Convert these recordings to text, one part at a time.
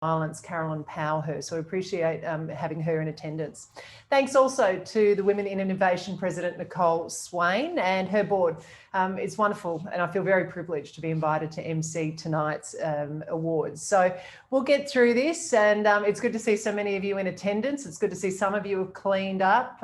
Violence, Carolyn Powhurst. So we appreciate having her in attendance. Thanks also to the Women in Innovation President, Nicole Swaine, and her board. It's wonderful, and I feel very privileged to be invited to MC tonight's awards. So we'll get through this, and it's good to see so many of you in attendance. It's good to see some of you have cleaned up.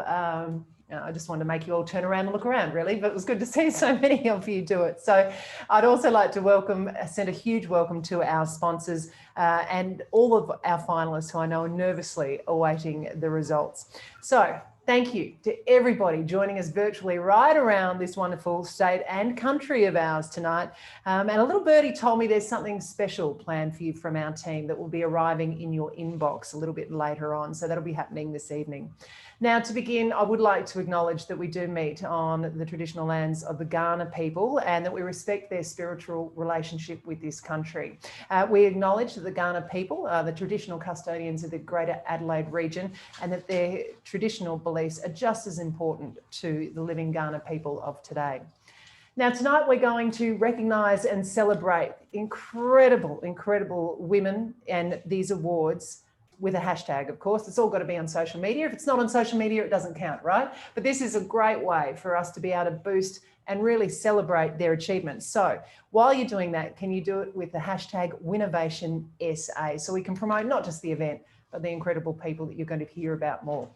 I just wanted to make you all turn around and look around, really, but it was good to see so many of you do it. So I'd also like to send a huge welcome to our sponsors and all of our finalists who I know are nervously awaiting the results. So thank you to everybody joining us virtually right around this wonderful state and country of ours tonight. And a little birdie told me there's something special planned for you from our team that will be arriving in your inbox a little bit later on. So that'll be happening this evening. Now, to begin, I would like to acknowledge that we do meet on the traditional lands of the Kaurna people and that we respect their spiritual relationship with this country. We acknowledge that the Kaurna people are the traditional custodians of the Greater Adelaide region and that their traditional beliefs are just as important to the living Kaurna people of today. Now, tonight we're going to recognise and celebrate incredible women and these awards with a hashtag, of course. It's all got to be on social media. If it's not on social media, it doesn't count, right? But this is a great way for us to be able to boost and really celebrate their achievements. So while you're doing that, can you do it with the hashtag WinnovationSA so we can promote not just the event, but the incredible people that you're going to hear about more.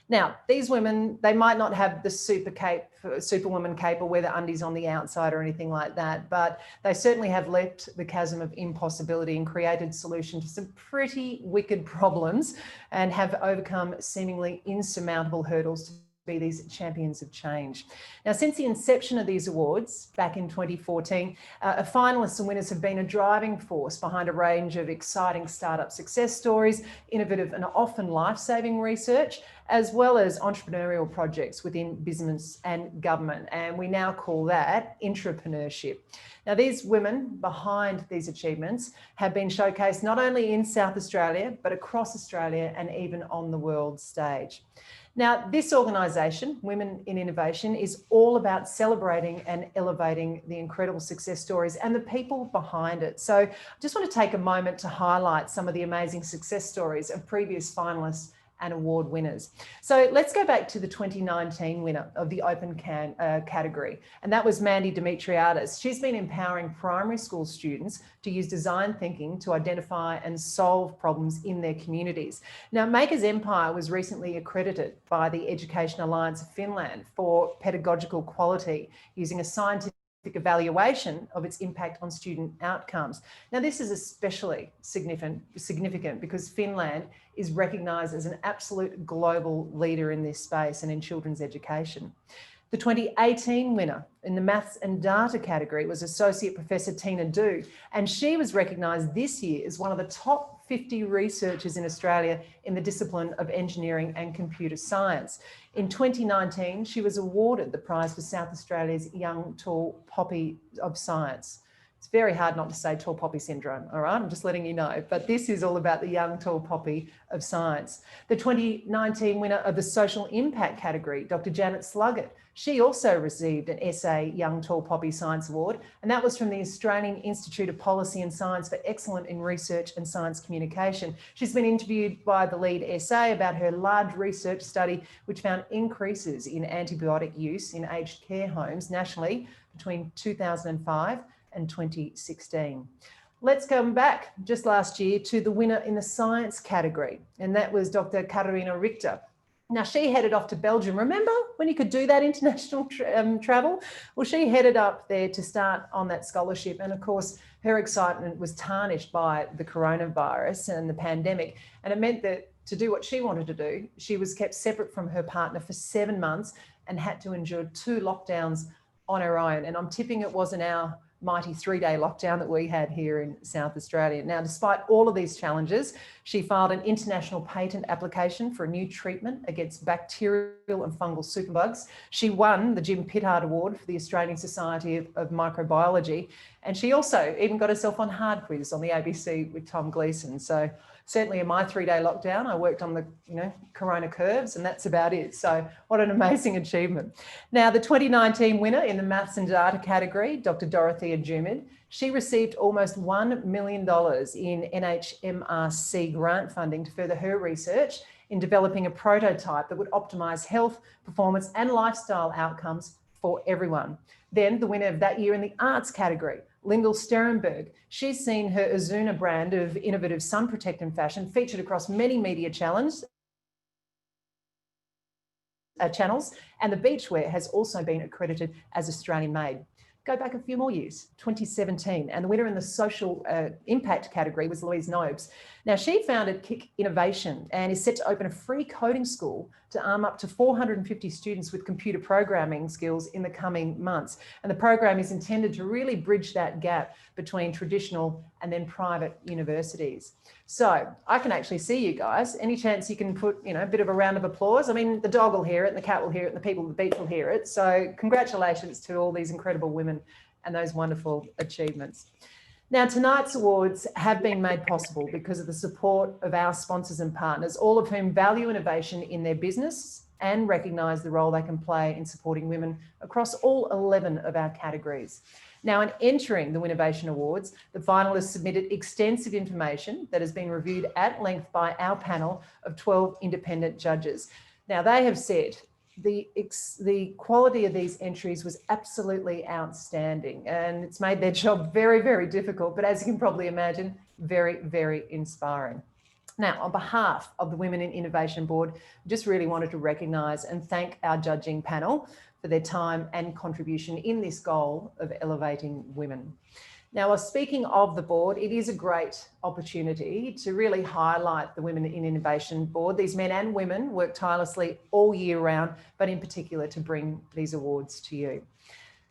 Now, these women, they might not have the superwoman cape or wear the undies on the outside or anything like that, but they certainly have leapt the chasm of impossibility and created solutions to some pretty wicked problems and have overcome seemingly insurmountable hurdles to be these champions of change. Now, since the inception of these awards back in 2014, finalists and winners have been a driving force behind a range of exciting startup success stories, innovative and often life-saving research, as well as entrepreneurial projects within business and government. And we now call that intrapreneurship. Now, these women behind these achievements have been showcased not only in South Australia, but across Australia and even on the world stage. Now, this organisation, Women in Innovation, is all about celebrating and elevating the incredible success stories and the people behind it. So I just want to take a moment to highlight some of the amazing success stories of previous finalists and award winners. So let's go back to the 2019 winner of the open category, and that was Mandy Demetriadis. She's been empowering primary school students to use design thinking to identify and solve problems in their communities. Now, Maker's Empire was recently accredited by the Education Alliance of Finland for pedagogical quality using a scientific evaluation of its impact on student outcomes. Now, this is especially significant because Finland is recognised as an absolute global leader in this space and in children's education. The 2018 winner in the Maths and Data category was Associate Professor Tina Du, and she was recognised this year as one of the top 50 researchers in Australia in the discipline of engineering and computer science. In 2019, she was awarded the prize for South Australia's Young Tall Poppy of Science. It's very hard not to say tall poppy syndrome, all right? I'm just letting you know, but this is all about the young tall poppy of science. The 2019 winner of the social impact category, Dr. Janet Sluggett, she also received an SA Young Tall Poppy Science Award, and that was from the Australian Institute of Policy and Science for Excellence in Research and Science Communication. She's been interviewed by the lead SA about her large research study, which found increases in antibiotic use in aged care homes nationally between 2005 and 2016. Let's come back just last year to the winner in the science category, and that was Dr. Katharina Richter. Now, she headed off to Belgium. Remember when you could do that international travel? Well, she headed up there to start on that scholarship. And of course, her excitement was tarnished by the coronavirus and the pandemic. And it meant that to do what she wanted to do, she was kept separate from her partner for 7 months and had to endure 2 lockdowns on her own. And I'm tipping it wasn't our mighty 3-day lockdown that we had here in South Australia. Now, despite all of these challenges, she filed an international patent application for a new treatment against bacterial and fungal superbugs. She won the Jim Pittard Award for the Australian Society of Microbiology. And she also even got herself on Hard Quiz on the ABC with Tom Gleeson. So certainly in my 3-day lockdown, I worked on the corona curves, and that's about it. So what an amazing achievement. Now, the 2019 winner in the Maths and Data category, Dr. Dorothea Jumid, She received almost $1 million in NHMRC grant funding to further her research in developing a prototype that would optimise health, performance and lifestyle outcomes for everyone. Then the winner of that year in the arts category, Lyndall Sterenberg. She's seen her Azuna brand of innovative sun protectant fashion featured across many media channels, and the beachwear has also been accredited as Australian made. Go back a few more years, 2017, and the winner in the social impact category was Louise Nobes. Now, she founded Kick Innovation and is set to open a free coding school to arm up to 450 students with computer programming skills in the coming months. And the program is intended to really bridge that gap between traditional and then private universities. So I can actually see you guys. Any chance you can put, a bit of a round of applause? I mean, the dog will hear it, and the cat will hear it, and the people at the beach will hear it. So congratulations to all these incredible women and those wonderful achievements. Now, tonight's awards have been made possible because of the support of our sponsors and partners, all of whom value innovation in their business and recognise the role they can play in supporting women across all 11 of our categories. Now, in entering the Winnovation Awards, the finalists submitted extensive information that has been reviewed at length by our panel of 12 independent judges. Now, they have said the quality of these entries was absolutely outstanding, and it's made their job very, very difficult, but as you can probably imagine, very, very inspiring. Now, on behalf of the Women in Innovation Board, I just really wanted to recognise and thank our judging panel for their time and contribution in this goal of elevating women. Now, while speaking of the board, it is a great opportunity to really highlight the Women in Innovation Board. These men and women work tirelessly all year round, but in particular to bring these awards to you.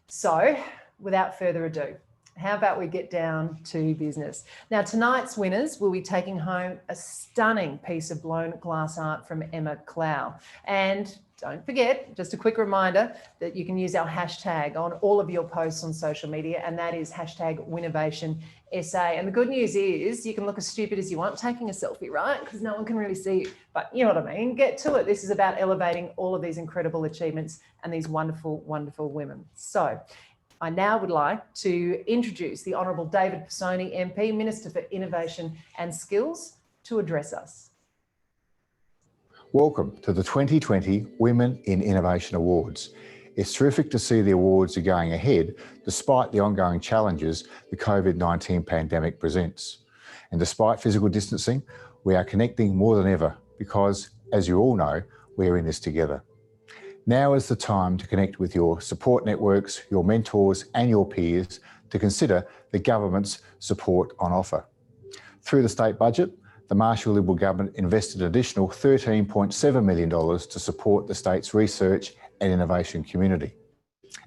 So, without further ado, how about we get down to business? Now, tonight's winners will be taking home a stunning piece of blown glass art from Emma Clow. And don't forget, just a quick reminder that you can use our hashtag on all of your posts on social media, and that is hashtag WinnovationSA. And the good news is you can look as stupid as you want taking a selfie, right? Because no one can really see you, but you know what I mean? Get to it. This is about elevating all of these incredible achievements and these wonderful, wonderful women. So I now would like to introduce the Honourable David Pisoni MP, Minister for Innovation and Skills, to address us. Welcome to the 2020 Women in Innovation Awards. It's terrific to see the awards are going ahead despite the ongoing challenges the COVID-19 pandemic presents. And despite physical distancing, we are connecting more than ever because, as you all know, we're in this together. Now is the time to connect with your support networks, your mentors and your peers to consider the government's support on offer. Through the state budget, the Marshall Liberal Government invested an additional $13.7 million to support the state's research and innovation community.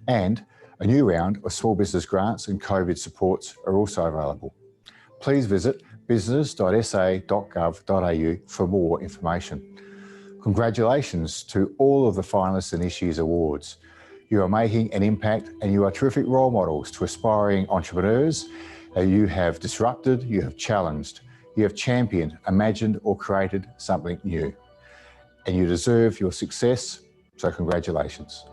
And a new round of small business grants and COVID supports are also available. Please visit business.sa.gov.au for more information. Congratulations to all of the finalists in this year's awards. You are making an impact and you are terrific role models to aspiring entrepreneurs. You have disrupted, you have challenged, you have championed, imagined or created something new. And you deserve your success, so congratulations.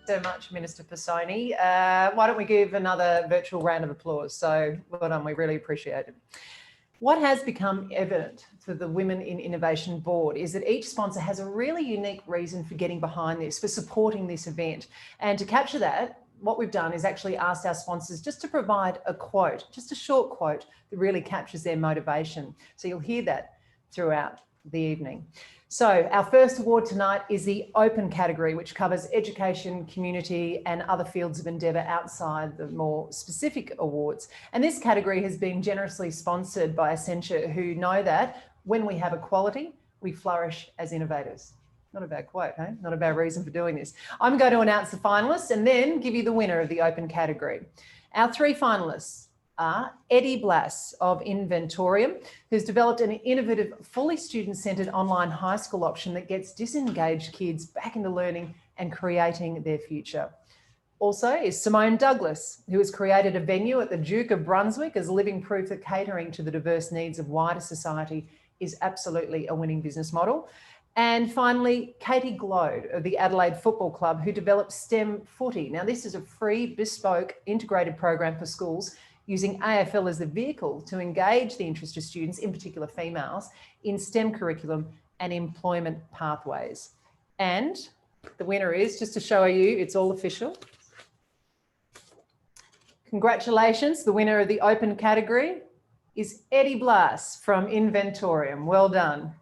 So much, Minister Pisoni. Why don't we give another virtual round of applause? So well done, we really appreciate it. What has become evident for the Women in Innovation Board is that each sponsor has a really unique reason for getting behind this, for supporting this event. And to capture that, what we've done is actually asked our sponsors just to provide a quote, just a short quote that really captures their motivation. So you'll hear that throughout the evening. So our first award tonight is the open category, which covers education, community and other fields of endeavour outside the more specific awards. And this category has been generously sponsored by Accenture, who know that when we have equality, we flourish as innovators. Not a bad quote, eh? Not a bad reason for doing this. I'm going to announce the finalists and then give you the winner of the open category. Our three finalists are Eddie Blass of Inventorium, who's developed an innovative, fully student-centred online high school option that gets disengaged kids back into learning and creating their future. Also is Simone Douglas, who has created a venue at the Duke of Brunswick as living proof that catering to the diverse needs of wider society is absolutely a winning business model. And finally, Katie Glode of the Adelaide Football Club, who developed STEM Footy. Now, this is a free, bespoke, integrated program for schools using AFL as the vehicle to engage the interest of students, in particular females, in STEM curriculum and employment pathways. And the winner is, just to show you, it's all official. Congratulations, the winner of the open category is Eddie Blas from Inventorium. Well done.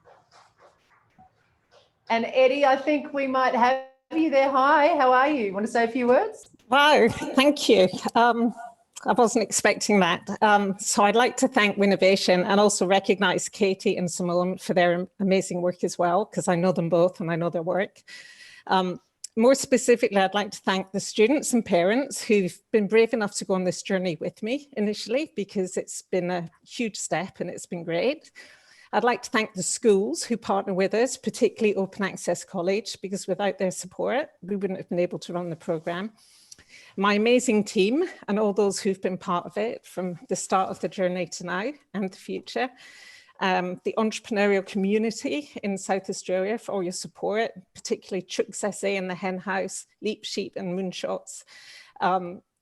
And Eddie, I think we might have you there. Hi, how are you? Want to say a few words? Wow, thank you. I wasn't expecting that. So I'd like to thank Winnovation and also recognise Katie and Simone for their amazing work as well, because I know them both and I know their work. More specifically, I'd like to thank the students and parents who've been brave enough to go on this journey with me initially, because it's been a huge step and it's been great. I'd like to thank the schools who partner with us, particularly Open Access College, because without their support, we wouldn't have been able to run the programme. My amazing team and all those who've been part of it from the start of the journey to now and the future. The entrepreneurial community in South Australia for all your support, particularly Chuck's Essay in the Hen House, Leap Sheep and Moonshots.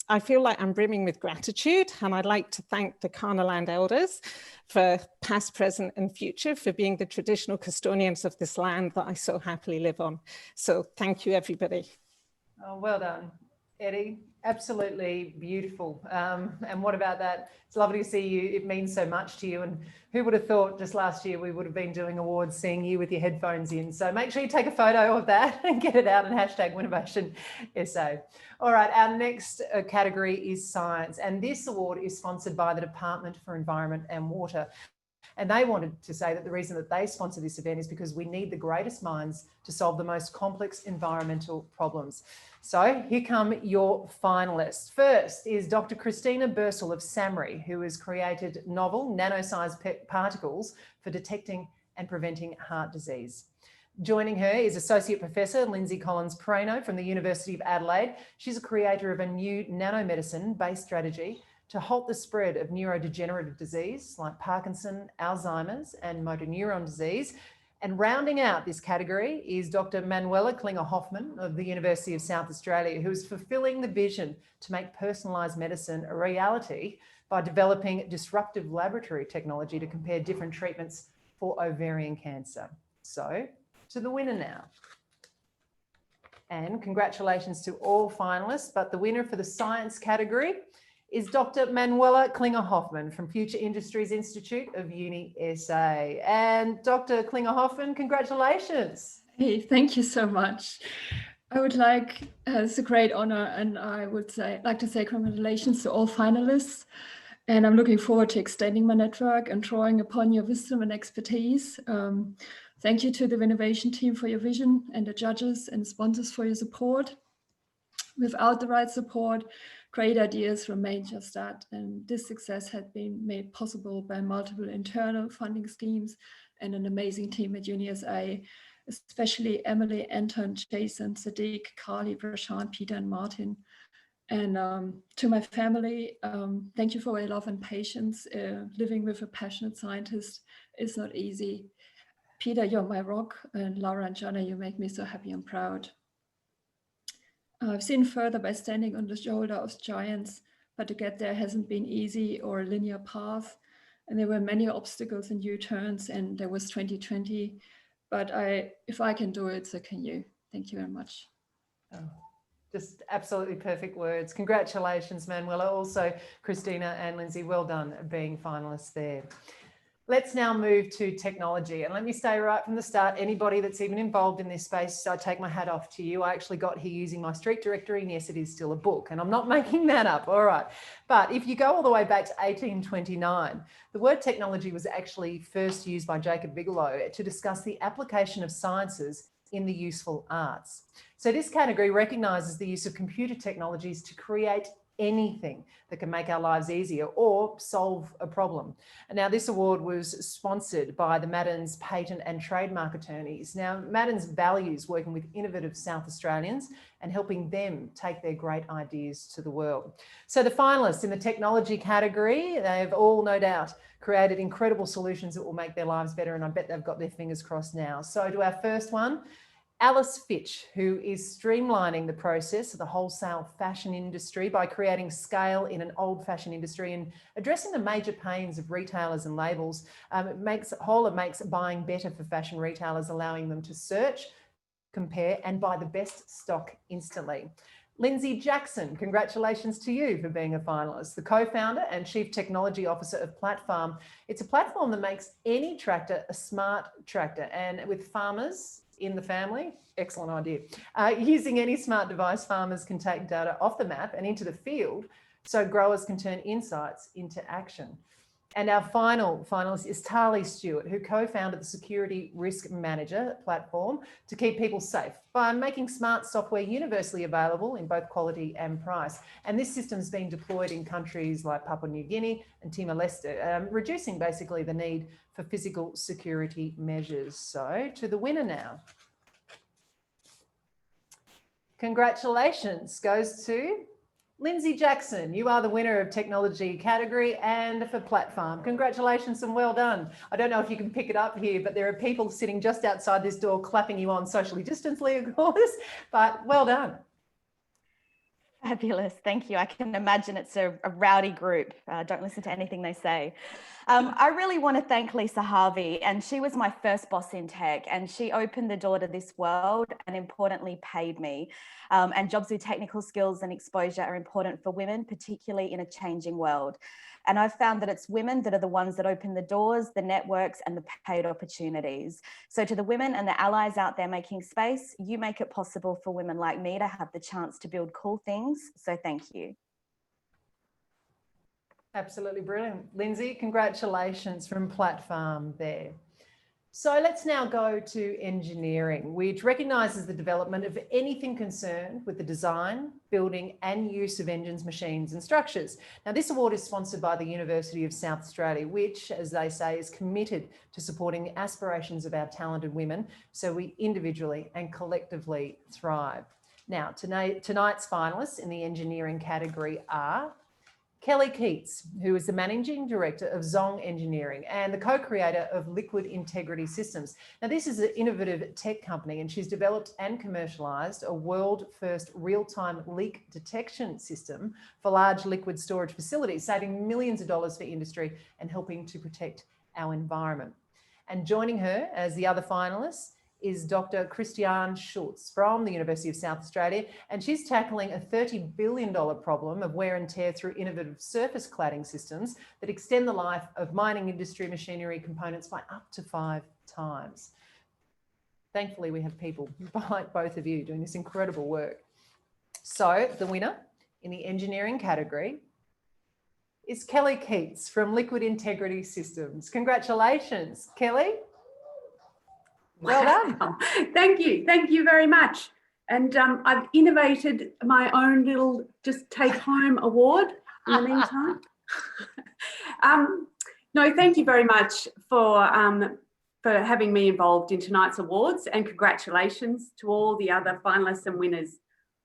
I feel like I'm brimming with gratitude, and I'd like to thank the Kaurna Land Elders for past, present and future for being the traditional custodians of this land that I so happily live on. So thank you, everybody. Oh, well done, Eddie. Absolutely beautiful. And what about that? It's lovely to see you. It means so much to you. And who would have thought just last year we would have been doing awards seeing you with your headphones in. So make sure you take a photo of that and get it out and hashtag Winnovation SA. All right, our next category is science. And this award is sponsored by the Department for Environment and Water. And they wanted to say that the reason that they sponsor this event is because we need the greatest minds to solve the most complex environmental problems. So here come your finalists. First is Dr. Christina Bursell of SAMRI, who has created novel nano-sized particles for detecting and preventing heart disease. Joining her is Associate Professor Lindsay Collins-Prano from the University of Adelaide. She's a creator of a new nanomedicine-based strategy to halt the spread of neurodegenerative disease like Parkinson, Alzheimer's and motor neuron disease. And rounding out this category is Dr. Manuela Klinger-Hoffmann of the University of South Australia, who is fulfilling the vision to make personalised medicine a reality by developing disruptive laboratory technology to compare different treatments for ovarian cancer. So, to the winner now. And congratulations to all finalists, but the winner for the science category is Dr. Manuela Klinger-Hoffmann from Future Industries Institute of Uni SA. And Dr. Klinger-Hoffmann, congratulations. Hey, thank you so much. I would like, it's a great honor, and I would like to say congratulations to all finalists. And I'm looking forward to extending my network and drawing upon your wisdom and expertise. Thank you to the Winnovation team for your vision and the judges and sponsors for your support. Without the right support, great ideas remain just that, and this success had been made possible by multiple internal funding schemes and an amazing team at UniSA, especially Emily, Anton, Jason, Sadiq, Carly, Prashant, Peter and Martin. And to my family, thank you for your love and patience. Living with a passionate scientist is not easy. Peter, you're my rock, and Laura and Jana, you make me so happy and proud. I've seen further by standing on the shoulder of giants, but to get there hasn't been easy or a linear path. And there were many obstacles and U-turns, and there was 2020. But if I can do it, so can you. Thank you very much. Oh, just absolutely perfect words. Congratulations, Manuela. Also, Christina and Lindsay, well done being finalists there. Let's now move to technology. And let me say right from the start, anybody that's even involved in this space, I take my hat off to you. I actually got here using my street directory, and yes, it is still a book, and I'm not making that up, all right. But if you go all the way back to 1829, the word technology was actually first used by Jacob Bigelow to discuss the application of sciences in the useful arts. So this category recognises the use of computer technologies to create anything that can make our lives easier or solve a problem. And now this award was sponsored by the Maddens Patent and Trademark Attorneys. Now Maddens values working with innovative South Australians and helping them take their great ideas to the world. So the finalists in the technology category, they've all no doubt created incredible solutions that will make their lives better, and I bet they've got their fingers crossed now. So to our first one, Alice Fitch, who is streamlining the process of the wholesale fashion industry by creating scale in an old fashion industry and addressing the major pains of retailers and labels. It makes buying better for fashion retailers, allowing them to search, compare and buy the best stock instantly. Lindsay Jackson, congratulations to you for being a finalist. The co-founder and chief technology officer of Platform. It's a platform that makes any tractor a smart tractor, and with farmers in the family, excellent idea. Using any smart device, farmers can take data off the map and into the field so growers can turn insights into action. And our final finalist is Tali Stewart, who co-founded the Security Risk Manager platform to keep people safe by making smart software universally available in both quality and price. And this system has been deployed in countries like Papua New Guinea and Timor-Leste, reducing basically the need for physical security measures. So to the winner now. Congratulations goes to Lindsay Jackson. You are the winner of technology category and for platform. Congratulations and well done. I don't know if you can pick it up here, but there are people sitting just outside this door clapping you on, socially distancedly, of course, but well done. Fabulous. Thank you. I can imagine it's a rowdy group. Don't listen to anything they say. I really want to thank Lisa Harvey, and she was my first boss in tech, and she opened the door to this world and importantly paid me. And jobs with technical skills and exposure are important for women, particularly in a changing world. And I've found that it's women that are the ones that open the doors, the networks and the paid opportunities. So to the women and the allies out there making space, you make it possible for women like me to have the chance to build cool things. So thank you. Absolutely brilliant. Lindsay, congratulations from Platform there. So let's now go to engineering, which recognises the development of anything concerned with the design, building and use of engines, machines and structures. Now this award is sponsored by the University of South Australia, which, as they say, is committed to supporting the aspirations of our talented women so we individually and collectively thrive. Now tonight's finalists in the engineering category are Kelly Keats, who is the Managing Director of Zong Engineering and the co-creator of Liquid Integrity Systems. Now, this is an innovative tech company, and she's developed and commercialised a world-first real-time leak detection system for large liquid storage facilities, saving millions of dollars for industry and helping to protect our environment. And joining her as the other finalists is Dr. Christiane Schultz from the University of South Australia, and she's tackling a $30 billion problem of wear and tear through innovative surface cladding systems that extend the life of mining industry machinery components by up to 5 times. Thankfully, we have people like both of you doing this incredible work. So the winner in the engineering category is Kelly Keats from Liquid Integrity Systems. Congratulations, Kelly. Well done. Thank you very much. And I've innovated my own little just take home award in the meantime. No, thank you very much for having me involved in tonight's awards, and congratulations to all the other finalists and winners.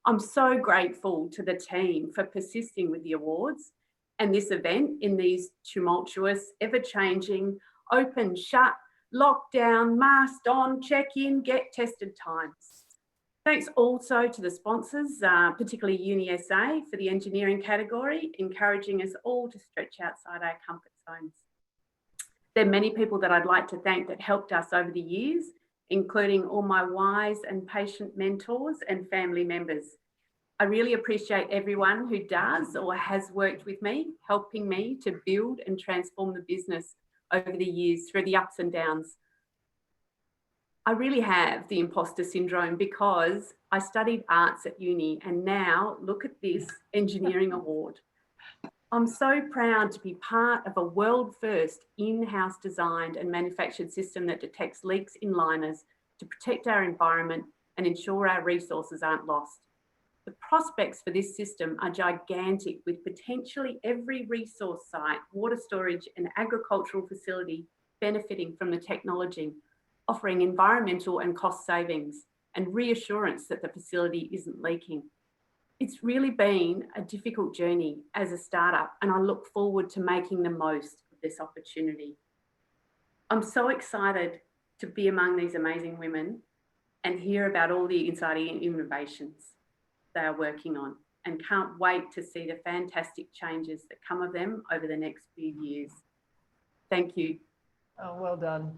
I'm so grateful to the team for persisting with the awards and this event in these tumultuous, ever-changing, open, shut, lockdown, masked on, check-in, get tested times. Thanks also to the sponsors, particularly UniSA for the engineering category, encouraging us all to stretch outside our comfort zones. There are many people that I'd like to thank that helped us over the years, including all my wise and patient mentors and family members. I really appreciate everyone who does or has worked with me, helping me to build and transform the business over the years through the ups and downs. I really have the imposter syndrome because I studied arts at uni and now look at this engineering award. I'm so proud to be part of a world first in-house designed and manufactured system that detects leaks in liners to protect our environment and ensure our resources aren't lost. The prospects for this system are gigantic, with potentially every resource site, water storage and agricultural facility benefiting from the technology, offering environmental and cost savings and reassurance that the facility isn't leaking. It's really been a difficult journey as a startup, and I look forward to making the most of this opportunity. I'm so excited to be among these amazing women and hear about all the exciting innovations they are working on, and can't wait to see the fantastic changes that come of them over the next few years. Thank you. Oh, well done.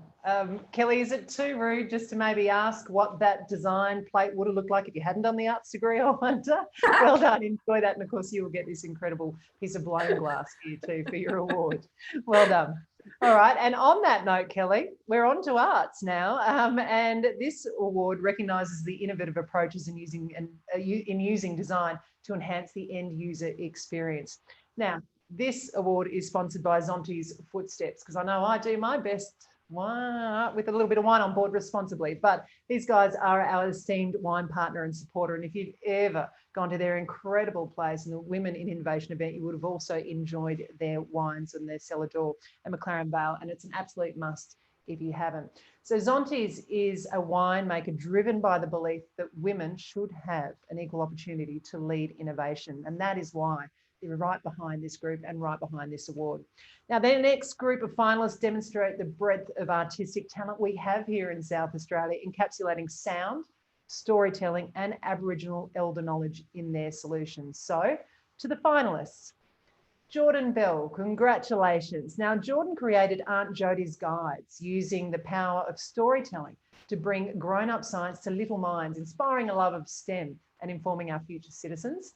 Kelly, is it too rude just to maybe ask what that design plate would have looked like if you hadn't done the arts degree, I wonder? Well done, enjoy that. And of course you will get this incredible piece of blown glass here too for your award. Well done. All right, and on that note, Kelly, we're on to arts now, and this award recognises the innovative approaches in using design to enhance the end user experience. Now, this award is sponsored by Zonti's Footsteps, because I know I do my best with a little bit of wine on board responsibly, but these guys are our esteemed wine partner and supporter, and if you've ever gone to their incredible place in the Women in Innovation event, you would have also enjoyed their wines and their cellar door and McLaren Vale, and it's an absolute must if you haven't. So Zonti's is a winemaker driven by the belief that women should have an equal opportunity to lead innovation, and that is why they're right behind this group and right behind this award. Now, the next group of finalists demonstrate the breadth of artistic talent we have here in South Australia, encapsulating sound, storytelling and Aboriginal elder knowledge in their solutions. So, to the finalists, Jordan Bell, congratulations. Now, Jordan created Aunt Jodie's Guides using the power of storytelling to bring grown-up science to little minds, inspiring a love of STEM and informing our future citizens.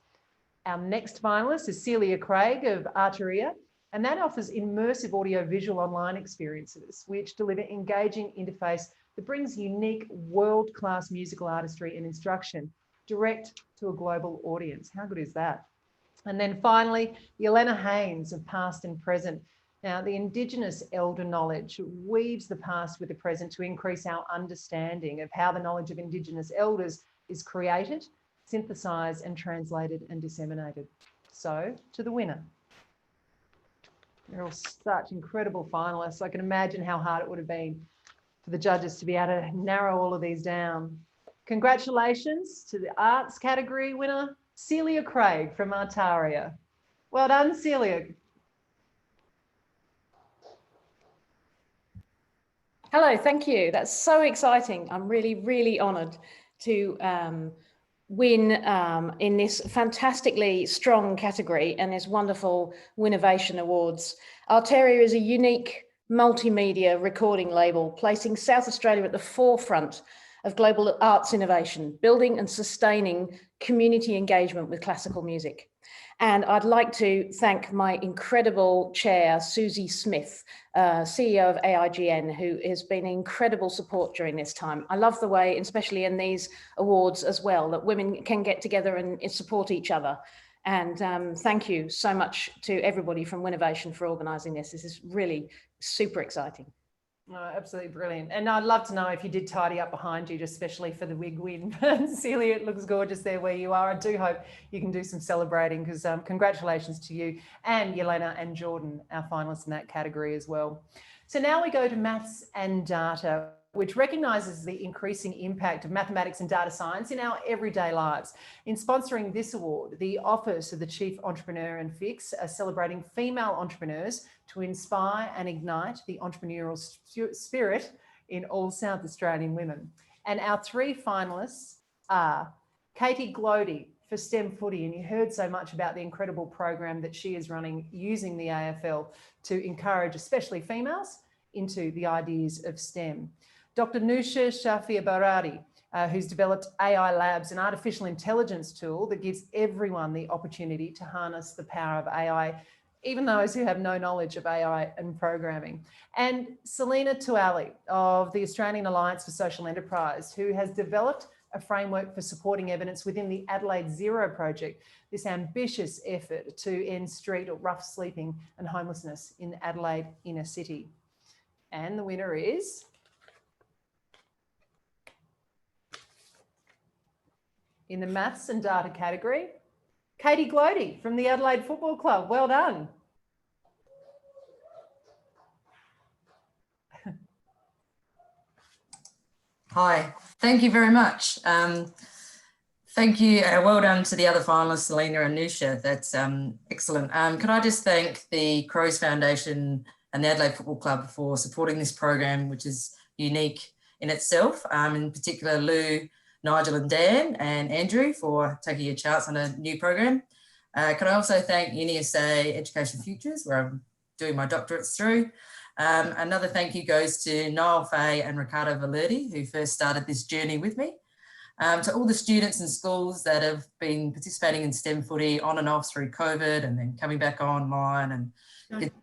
Our next finalist is Celia Craig of Arteria, and that offers immersive audio-visual online experiences which deliver engaging interface that brings unique world-class musical artistry and instruction direct to a global audience. How good is that? And then finally, Yelena Haynes of Past and Present. Now, the Indigenous elder knowledge weaves the past with the present to increase our understanding of how the knowledge of Indigenous elders is created, synthesised and translated and disseminated. So, to the winner. They're all such incredible finalists. I can imagine how hard it would have been for the judges to be able to narrow all of these down. Congratulations to the arts category winner, Celia Craig from Artaria. Well done, Celia. Hello, thank you. That's so exciting. I'm really, really honoured to win in this fantastically strong category and this wonderful Winnovation Awards. Arteria is a unique multimedia recording label placing South Australia at the forefront of global arts innovation, building and sustaining community engagement with classical music. And I'd like to thank my incredible chair, Susie Smith, CEO of AIGN, who has been incredible support during this time. I love the way, especially in these awards as well, that women can get together and support each other. And thank you so much to everybody from Winnovation for organising this. This is really super exciting. Oh, absolutely brilliant. And I'd love to know if you did tidy up behind you, just especially for the wig win. Celia, it looks gorgeous there where you are. I do hope you can do some celebrating, because congratulations to you and Yelena and Jordan, our finalists in that category as well. So now we go to maths and data, which recognises the increasing impact of mathematics and data science in our everyday lives. In sponsoring this award, the Office of the Chief Entrepreneur and FIX are celebrating female entrepreneurs to inspire and ignite the entrepreneurial spirit in all South Australian women. And our three finalists are Katie Glody for STEM Footy, and you heard so much about the incredible program that she is running using the AFL to encourage especially females into the ideas of STEM. Dr. Nusha Shafia Baradi, who's developed AI Labs, an artificial intelligence tool that gives everyone the opportunity to harness the power of AI, even those who have no knowledge of AI and programming. And Selena Tuali of the Australian Alliance for Social Enterprise, who has developed a framework for supporting evidence within the Adelaide Zero project, this ambitious effort to end street or rough sleeping and homelessness in the Adelaide inner city. And the winner is In the maths and data category, Katie Glody from the Adelaide Football Club. Well done. Hi, thank you very much. Thank you. Well done to the other finalists, Selena and Nusha. That's excellent. Could I just thank the Crows Foundation and the Adelaide Football Club for supporting this program, which is unique in itself. In particular, Lou, Nigel and Dan and Andrew for taking a chance on a new program. Could I also thank UniSA Education Futures, where I'm doing my doctorates through. Another thank you goes to Noel Fay and Ricardo Valerdi, who first started this journey with me. To all the students and schools that have been participating in STEM footy on and off through COVID and then coming back online, and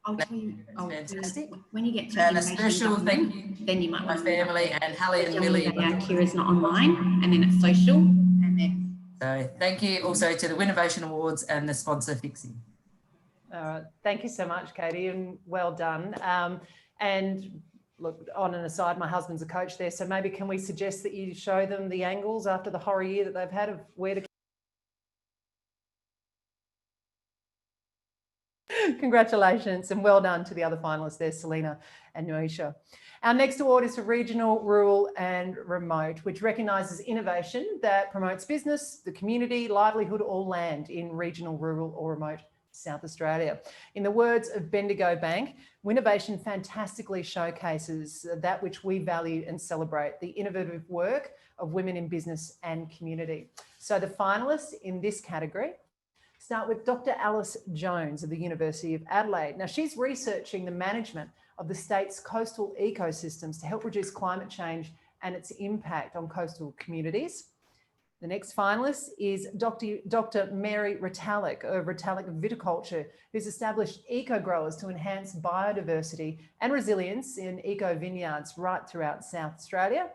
I'll tell you, fantastic. When you get to and a special thank you then you might to my family and Hallie and Millie. Kira's not online, and then it's social, and then. So thank you also to the Winnovation Awards and the sponsor Fixie. All right, thank you so much, Katie, and well done. And look, on an aside, my husband's a coach there, so maybe can we suggest that you show them the angles after the horror year that they've had of where to. Congratulations and well done to the other finalists there, Selena and Noisha. Our next award is for Regional, Rural and Remote, which recognises innovation that promotes business, the community, livelihood or land in regional, rural or remote South Australia. In the words of Bendigo Bank, Winnovation fantastically showcases that which we value and celebrate, the innovative work of women in business and community. So the finalists in this category start with Dr. Alice Jones of the University of Adelaide. Now, she's researching the management of the state's coastal ecosystems to help reduce climate change and its impact on coastal communities. The next finalist is Dr. Mary Retallick of Retallick Viticulture, who's established eco-growers to enhance biodiversity and resilience in eco-vineyards right throughout South Australia.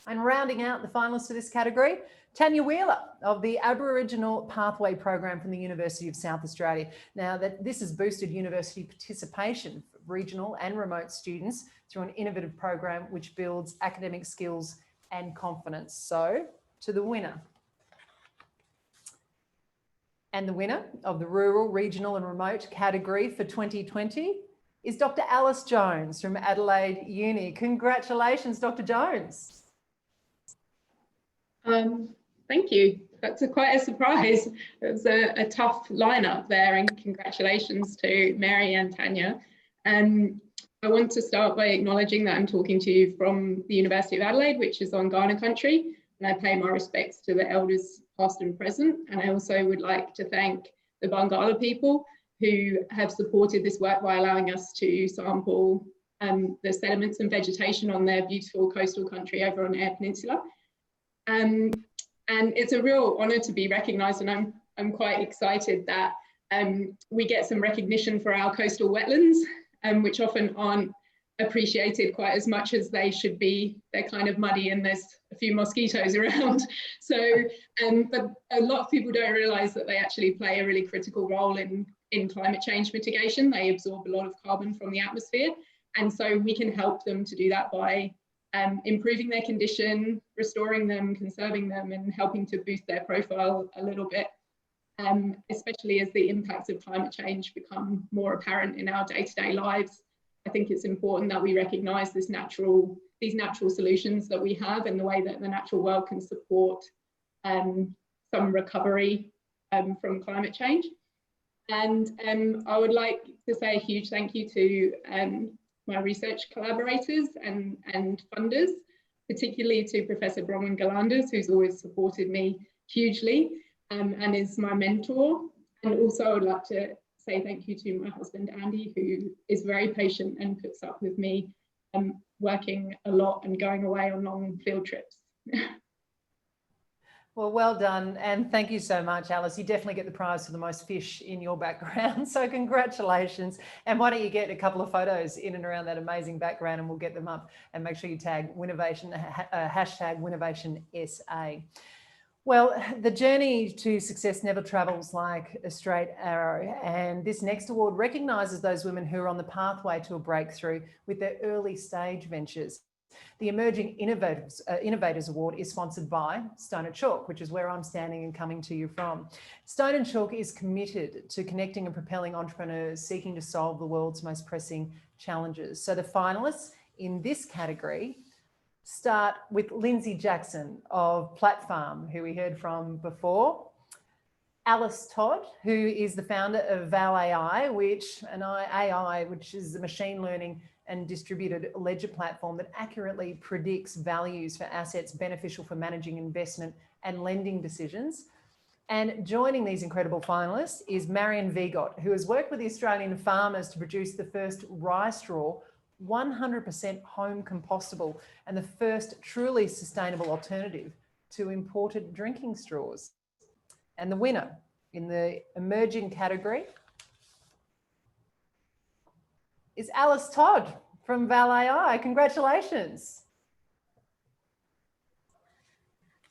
And rounding out the finalists for this category, Tanya Wheeler of the Aboriginal Pathway Program from the University of South Australia. Now, this has boosted university participation for regional and remote students through an innovative program which builds academic skills and confidence. So, to the winner. And the winner of the Rural, Regional and Remote category for 2020 is Dr. Alice Jones from Adelaide Uni. Congratulations, Dr. Jones. Thank you. That's quite a surprise. It was a tough lineup there, and congratulations to Mary and Tanya. I want to start by acknowledging that I'm talking to you from the University of Adelaide, which is on Kaurna country, and I pay my respects to the elders past and present. And I also would like to thank the Barngarla people who have supported this work by allowing us to sample the sediments and vegetation on their beautiful coastal country over on Eyre Peninsula. And it's a real honour to be recognised, and I'm quite excited that we get some recognition for our coastal wetlands, which often aren't appreciated quite as much as they should be. They're kind of muddy and there's a few mosquitoes around. So, but a lot of people don't realise that they actually play a really critical role in climate change mitigation. They absorb a lot of carbon from the atmosphere. And so we can help them to do that by improving their condition, restoring them, conserving them, and helping to boost their profile a little bit, especially as the impacts of climate change become more apparent in our day-to-day lives. I think it's important that we recognise these natural solutions that we have and the way that the natural world can support some recovery from climate change. And I would like to say a huge thank you to my research collaborators and funders, particularly to Professor Bronwyn Galanders, who's always supported me hugely and is my mentor. And also I would like to say thank you to my husband, Andy, who is very patient and puts up with me working a lot and going away on long field trips. Well done. And thank you so much, Alice. You definitely get the prize for the most fish in your background. So congratulations. And why don't you get a couple of photos in and around that amazing background, and we'll get them up, and make sure you tag Winnovation, hashtag WinnovationSA. Well, the journey to success never travels like a straight arrow. And this next award recognises those women who are on the pathway to a breakthrough with their early stage ventures. The Emerging Innovators Award is sponsored by Stone & Chalk, which is where I'm standing and coming to you from. Stone & Chalk is committed to connecting and propelling entrepreneurs seeking to solve the world's most pressing challenges. So the finalists in this category start with Lindsay Jackson of Platfarm, who we heard from before. Alice Todd, who is the founder of Val AI, which is a machine learning and distributed ledger platform that accurately predicts values for assets beneficial for managing investment and lending decisions. And joining these incredible finalists is Marion Vigot, who has worked with the Australian farmers to produce the first rye straw 100% home compostable and the first truly sustainable alternative to imported drinking straws. And the winner in the emerging category is Alice Todd from Val AI. Congratulations.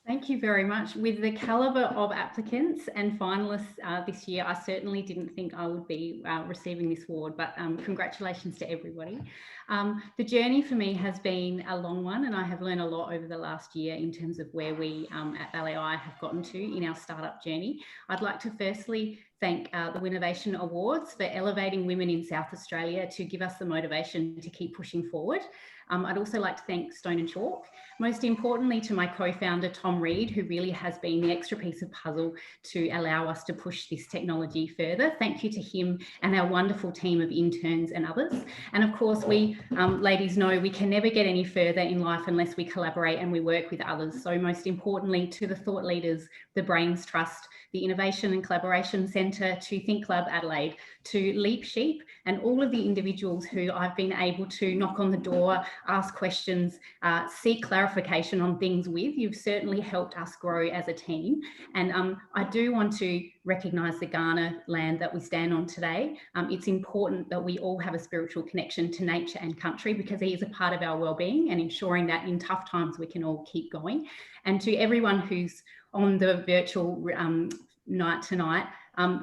Thank you very much. With the calibre of applicants and finalists this year, I certainly didn't think I would be receiving this award, but congratulations to everybody. The journey for me has been a long one, and I have learned a lot over the last year in terms of where we at LAI have gotten to in our startup journey. I'd like to firstly thank the Winnovation Awards for elevating women in South Australia to give us the motivation to keep pushing forward. I'd also like to thank Stone & Chalk, most importantly to my co-founder Tom Reed, who really has been the extra piece of puzzle to allow us to push this technology further. Thank you to him and our wonderful team of interns and others. And of course, we ladies know we can never get any further in life unless we collaborate and we work with others. So most importantly to the thought leaders, the Brains Trust, the Innovation and Collaboration Centre, to Think Club Adelaide, to Leap Sheep, and all of the individuals who I've been able to knock on the door, ask questions, seek clarification on things with. You've certainly helped us grow as a team. And I do want to recognise the Kaurna land that we stand on today. It's important that we all have a spiritual connection to nature and country, because it is a part of our well-being and ensuring that in tough times we can all keep going. And to everyone who's on the virtual night tonight,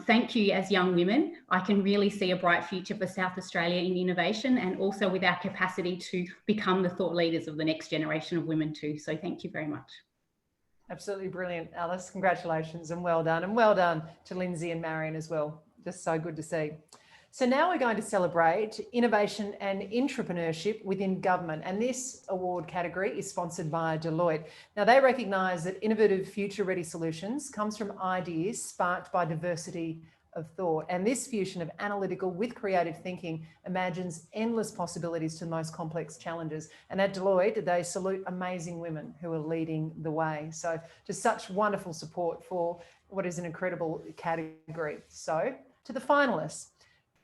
thank you. As young women, I can really see a bright future for South Australia in innovation, and also with our capacity to become the thought leaders of the next generation of women too. So thank you very much. Absolutely brilliant, Alice. Congratulations and well done. And well done to Lindsay and Marion as well. Just so good to see. So now we're going to celebrate innovation and entrepreneurship within government. And this award category is sponsored by Deloitte. Now, they recognise that innovative future-ready solutions comes from ideas sparked by diversity of thought. And this fusion of analytical with creative thinking imagines endless possibilities to the most complex challenges. And at Deloitte, they salute amazing women who are leading the way. So just such wonderful support for what is an incredible category. So to the finalists.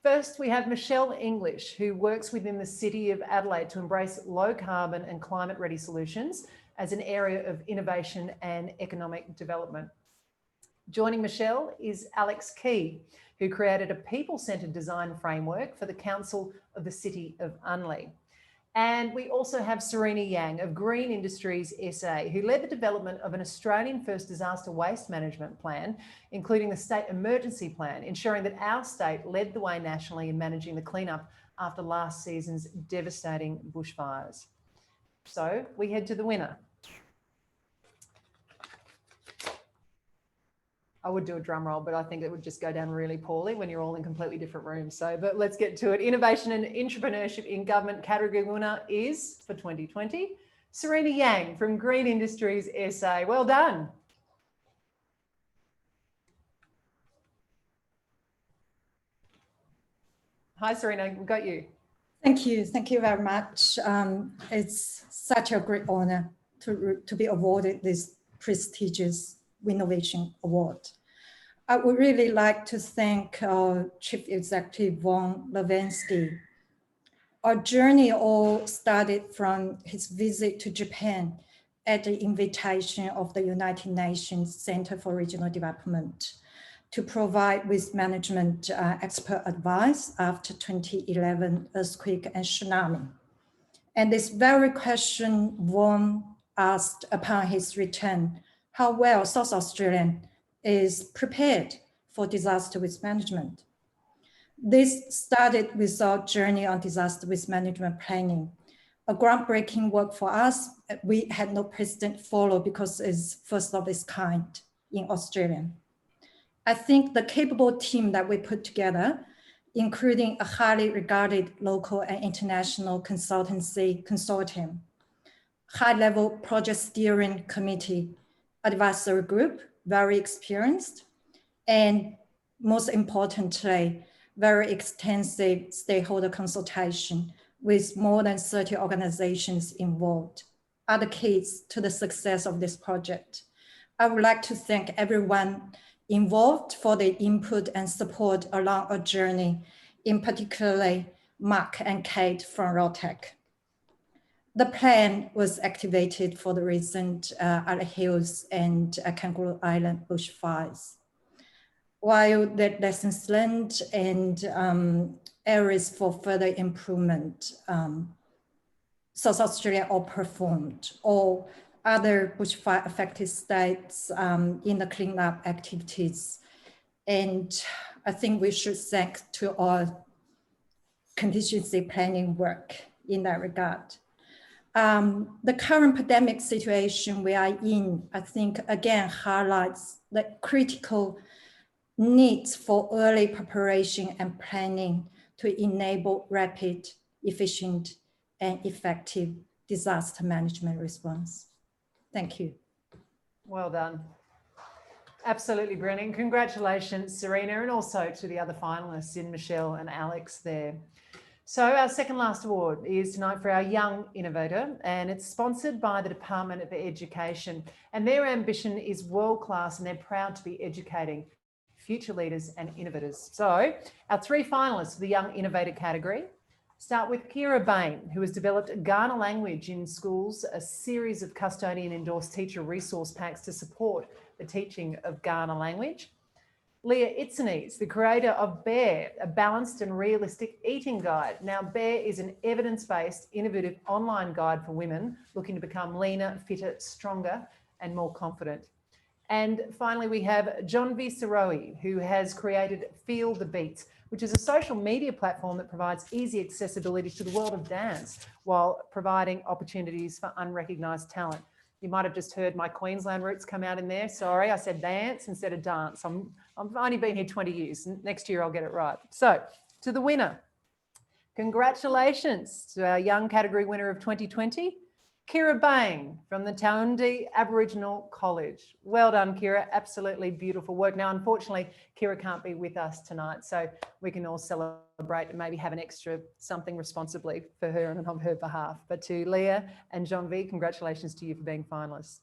First, we have Michelle English, who works within the City of Adelaide to embrace low carbon and climate ready solutions as an area of innovation and economic development. Joining Michelle is Alex Key, who created a people-centred design framework for the Council of the City of Unley. And we also have Serena Yang of Green Industries SA, who led the development of an Australian first disaster waste management plan, including the state emergency plan, ensuring that our state led the way nationally in managing the cleanup after last season's devastating bushfires. So we head to the winner. I would do a drum roll, but I think it would just go down really poorly when you're all in completely different rooms. So, but let's get to it. Innovation and Entrepreneurship in Government category winner is, for 2020, Serena Yang from Green Industries SA. Well done. Hi, Serena, we've got you. Thank you. Thank you very much. It's such a great honor to be awarded this prestigious Winnovation Award. I would really like to thank Chief Executive Von Levinsky. Our journey all started from his visit to Japan at the invitation of the United Nations Center for Regional Development to provide risk management expert advice after 2011 earthquake and tsunami. And this very question Von asked upon his return, how well South Australia is prepared for disaster risk management. This started with our journey on disaster risk management planning, a groundbreaking work for us. We had no precedent follow because it's first of its kind in Australia. I think the capable team that we put together, including a highly regarded local and international consultancy consortium, high-level project steering committee, advisory group, very experienced, and most importantly, very extensive stakeholder consultation with more than 30 organizations involved, are the keys to the success of this project. I would like to thank everyone involved for the input and support along our journey, in particularly Mark and Kate from ROTEC. The plan was activated for the recent Ali Hills and Kangaroo Island bushfires. While the lessons learned and areas for further improvement, South Australia outperformed all other bushfire affected states in the cleanup activities. And I think we should thank to our contingency planning work in that regard. The current pandemic situation we are in, I think again highlights the critical needs for early preparation and planning to enable rapid, efficient, and effective disaster management response. Thank you. Well done. Absolutely brilliant. Congratulations, Serena, and also to the other finalists in Michelle and Alex there. So our second last award is tonight for our Young Innovator, and it's sponsored by the Department of Education. And their ambition is world-class, and they're proud to be educating future leaders and innovators. So our three finalists for the Young Innovator category start with Kira Bain, who has developed Kaurna language in schools, a series of custodian-endorsed teacher resource packs to support the teaching of Kaurna language. Leah Itzenese, the creator of Bear, a balanced and realistic eating guide. Now, Bear is an evidence-based, innovative online guide for women looking to become leaner, fitter, stronger, and more confident. And finally, we have John V. Saroe, who has created Feel the Beats, which is a social media platform that provides easy accessibility to the world of dance while providing opportunities for unrecognised talent. You might have just heard my Queensland roots come out in there. Sorry, I said dance instead of dance. I've only been here 20 years. Next year, I'll get it right. So, to the winner. Congratulations to our young category winner of 2020, Kira Bain from the Tahundi Aboriginal College. Well done, Kira. Absolutely beautiful work. Now, unfortunately, Kira can't be with us tonight, so we can all celebrate and maybe have an extra something responsibly for her and on her behalf. But to Leah and John V, congratulations to you for being finalists.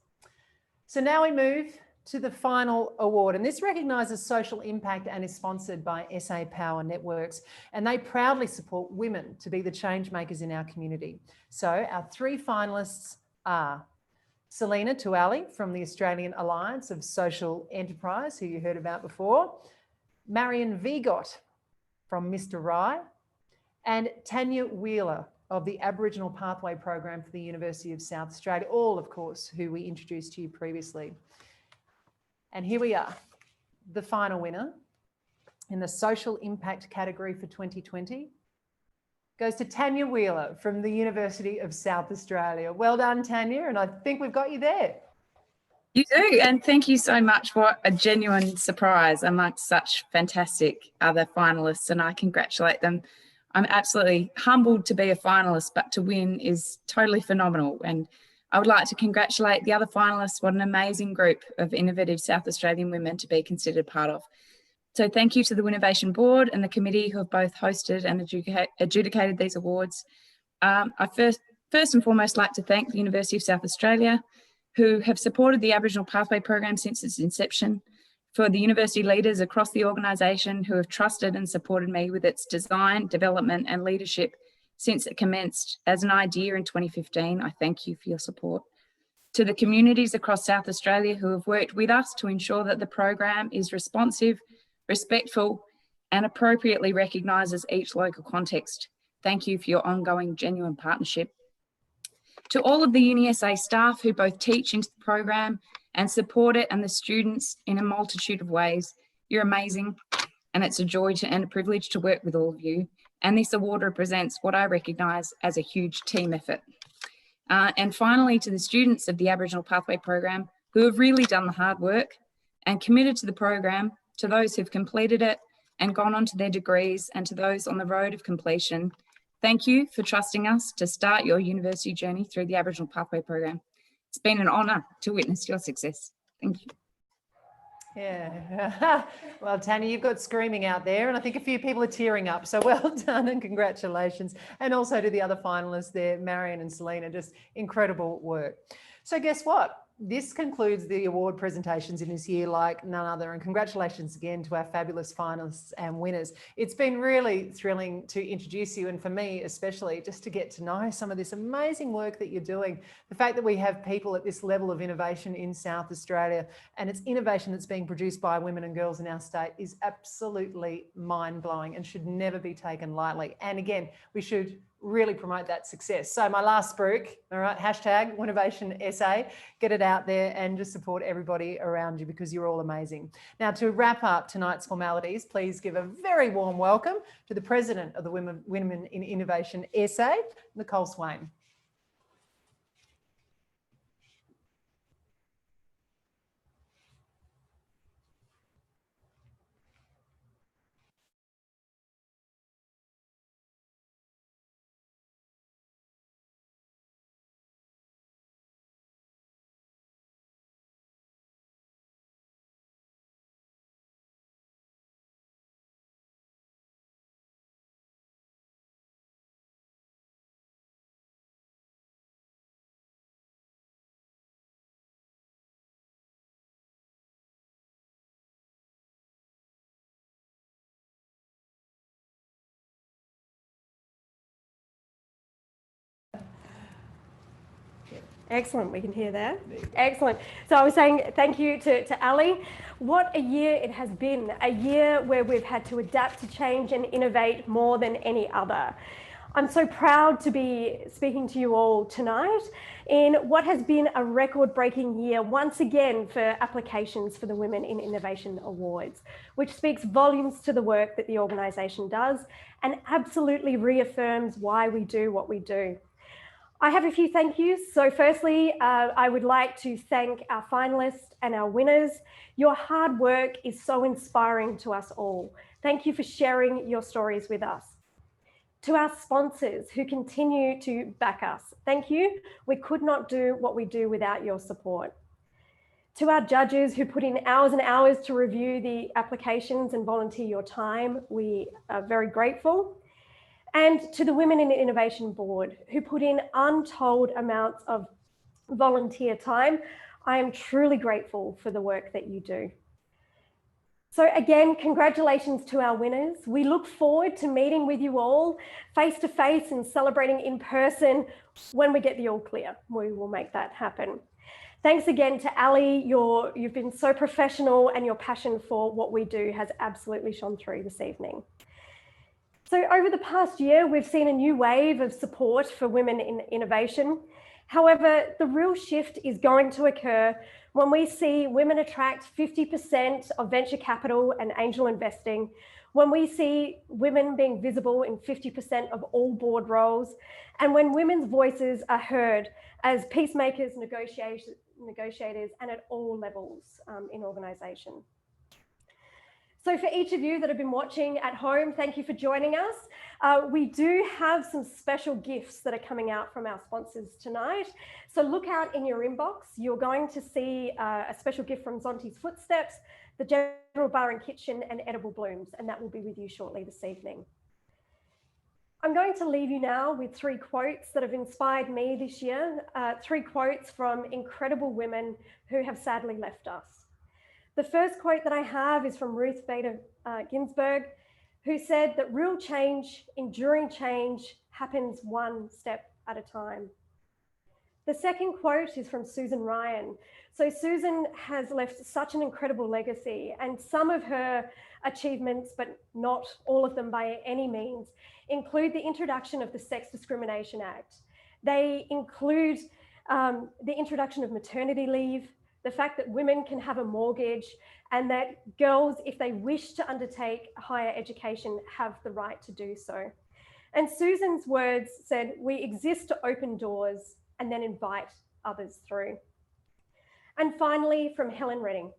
So now we move to the final award, and this recognises social impact and is sponsored by SA Power Networks, and they proudly support women to be the change makers in our community. So our three finalists are Selena Tuali from the Australian Alliance of Social Enterprise, who you heard about before, Marion Vigot from Mr. Rye, and Tanya Wheeler of the Aboriginal Pathway Program for the University of South Australia, all of course who we introduced to you previously. And here we are, the final winner in the social impact category for 2020 goes to Tanya Wheeler from the University of South Australia. Well done, Tanya, and I think we've got you there. You do, and thank you so much for a genuine surprise amongst such fantastic other finalists, and I congratulate them. I'm absolutely humbled to be a finalist, but to win is totally phenomenal. And I would like to congratulate the other finalists. What an amazing group of innovative South Australian women to be considered part of. So thank you to the Winnovation Board and the committee who have both hosted and adjudicated these awards. I first and foremost like to thank the University of South Australia, who have supported the Aboriginal Pathway Program since its inception, for the university leaders across the organisation who have trusted and supported me with its design, development and leadership since it commenced as an idea in 2015. I thank you for your support. To the communities across South Australia who have worked with us to ensure that the program is responsive, respectful and appropriately recognises each local context. Thank you for your ongoing genuine partnership. To all of the UniSA staff who both teach into the program and support it, and the students in a multitude of ways, you're amazing, and it's a joy and a privilege to work with all of you. And this award represents what I recognise as a huge team effort. And finally, to the students of the Aboriginal Pathway Program who have really done the hard work and committed to the program, to those who've completed it and gone on to their degrees, and to those on the road of completion, thank you for trusting us to start your university journey through the Aboriginal Pathway Program. It's been an honour to witness your success. Thank you. Yeah, well, Tanya, you've got screaming out there, and I think a few people are tearing up. So well done and congratulations. And also to the other finalists there, Marion and Selena, just incredible work. So guess what? This concludes the award presentations in this year like none other, and congratulations again to our fabulous finalists and winners. It's been really thrilling to introduce you, and for me especially, just to get to know some of this amazing work that you're doing. The fact that we have people at this level of innovation in South Australia, and it's innovation that's being produced by women and girls in our state, is absolutely mind-blowing and should never be taken lightly. And again, we should really promote that success. So my last spruik, all right, hashtag Winnovation SA, get it out there and just support everybody around you because you're all amazing. Now, to wrap up tonight's formalities, please give a very warm welcome to the President of the Women in Innovation SA, Nicole Swaine. Excellent, we can hear that. Excellent. So I was saying thank you to Ali. What a year it has been, a year where we've had to adapt to change and innovate more than any other. I'm so proud to be speaking to you all tonight in what has been a record-breaking year once again for applications for the Women in Innovation Awards, which speaks volumes to the work that the organisation does and absolutely reaffirms why we do what we do. I have a few thank yous. So firstly, I would like to thank our finalists and our winners. Your hard work is so inspiring to us all. Thank you for sharing your stories with us. To our sponsors who continue to back us, thank you. We could not do what we do without your support. To our judges who put in hours and hours to review the applications and volunteer your time, we are very grateful. And to the Women in Innovation Board who put in untold amounts of volunteer time, I am truly grateful for the work that you do. So again, congratulations to our winners. We look forward to meeting with you all face to face and celebrating in person when we get the all clear. We will make that happen. Thanks again to Ali. You've been so professional, and your passion for what we do has absolutely shone through this evening. So over the past year, we've seen a new wave of support for women in innovation. However, the real shift is going to occur when we see women attract 50% of venture capital and angel investing, when we see women being visible in 50% of all board roles, and when women's voices are heard as peacemakers, negotiators, and at all levels in organisation. So for each of you that have been watching at home, thank you for joining us. We do have some special gifts that are coming out from our sponsors tonight. So look out in your inbox. You're going to see a special gift from Zonti's Footsteps, the General Bar and Kitchen, and Edible Blooms, and that will be with you shortly this evening. I'm going to leave you now with 3 quotes that have inspired me this year, 3 quotes from incredible women who have sadly left us. The first quote that I have is from Ruth Bader Ginsburg, who said that real change, enduring change, happens one step at a time. The second quote is from Susan Ryan. So Susan has left such an incredible legacy, and some of her achievements, but not all of them by any means, include the introduction of the Sex Discrimination Act. They include the introduction of maternity leave, the fact that women can have a mortgage, and that girls, if they wish to undertake higher education, have the right to do so. And Susan's words said, "We exist to open doors, and then invite others through. And finally, from Helen Redding,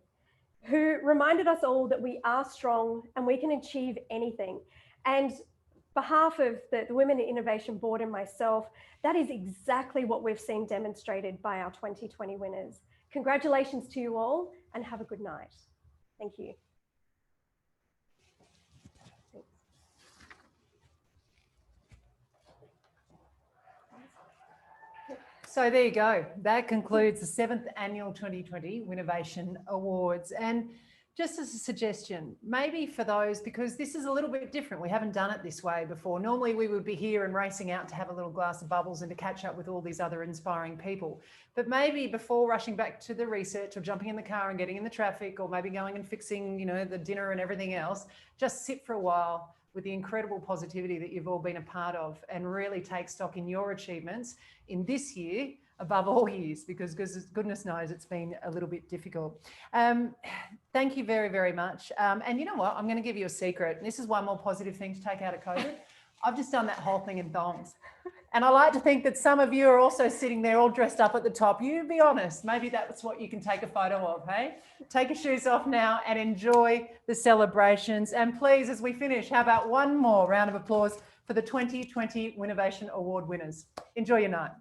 who reminded us all that we are strong and we can achieve anything. And behalf of the Women in Innovation Board and myself, that is exactly what we've seen demonstrated by our 2020 winners. Congratulations to you all and have a good night. Thank you. So there you go. That concludes the 7th Annual 2020 Winnovation Awards. And just as a suggestion, maybe for those, because this is a little bit different, we haven't done it this way before. Normally we would be here and racing out to have a little glass of bubbles and to catch up with all these other inspiring people. But maybe before rushing back to the research or jumping in the car and getting in the traffic or maybe going and fixing, you know, the dinner and everything else, just sit for a while with the incredible positivity that you've all been a part of and really take stock in your achievements in this year above all years, because goodness knows it's been a little bit difficult. Thank you very, very much. And you know what? I'm going to give you a secret. And this is one more positive thing to take out of COVID. I've just done that whole thing in thongs. And I like to think that some of you are also sitting there all dressed up at the top. You be honest, maybe that's what you can take a photo of, hey? Take your shoes off now and enjoy the celebrations. And please, as we finish, how about one more round of applause for the 2020 Winnovation Award winners? Enjoy your night.